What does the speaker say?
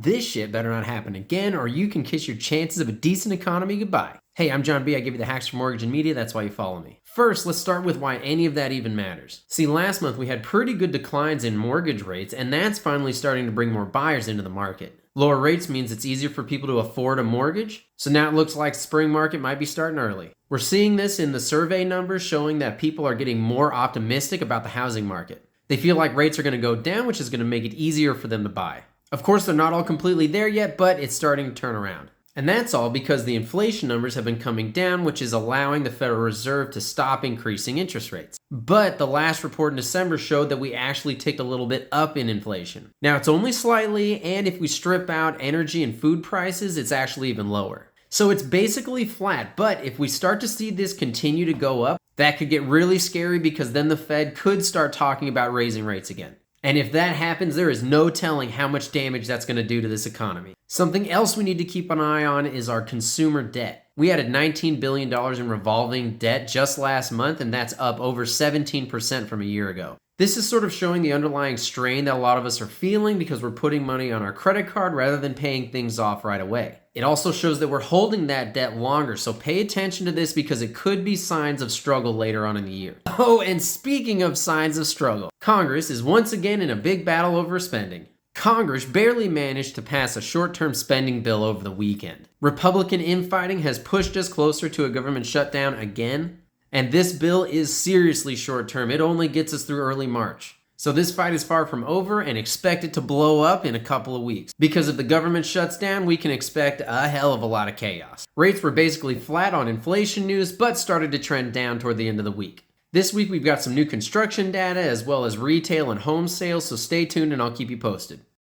This shit better not happen again, or you can kiss your chances of a decent economy goodbye. Hey, I'm John B. I give you the hacks for mortgage and media. That's why you follow me. First, let's start with why any of that even matters. See, last month we had pretty good declines in mortgage rates, and that's finally starting to bring more buyers into the market. Lower rates means it's easier for people to afford a mortgage, so now it looks like spring market might be starting early. We're seeing this in the survey numbers showing that people are getting more optimistic about the housing market. They feel like rates are going to go down, which is going to make it easier for them to buy. Of course, they're not all completely there yet, but it's starting to turn around. And that's all because the inflation numbers have been coming down, which is allowing the Federal Reserve to stop increasing interest rates. But the last report in December showed that we actually ticked a little bit up in inflation. Now, it's only slightly, and if we strip out energy and food prices, it's actually even lower. So it's basically flat, but if we start to see this continue to go up, that could get really scary because then the Fed could start talking about raising rates again. And if that happens, there is no telling how much damage that's going to do to this economy. Something else we need to keep an eye on is our consumer debt. We added $19 billion in revolving debt just last month, and that's up over 17% from a year ago. This is sort of showing the underlying strain that a lot of us are feeling because we're putting money on our credit card rather than paying things off right away. It also shows that we're holding that debt longer, so pay attention to this because it could be signs of struggle later on in the year. Oh, and speaking of signs of struggle, Congress is once again in a big battle over spending. Congress barely managed to pass a short-term spending bill over the weekend. Republican infighting has pushed us closer to a government shutdown again, and this bill is seriously short-term. It only gets us through early March. So this fight is far from over and expect it to blow up in a couple of weeks. Because if the government shuts down, we can expect a hell of a lot of chaos. Rates were basically flat on inflation news, but started to trend down toward the end of the week. This week we've got some new construction data as well as retail and home sales, so stay tuned and I'll keep you posted.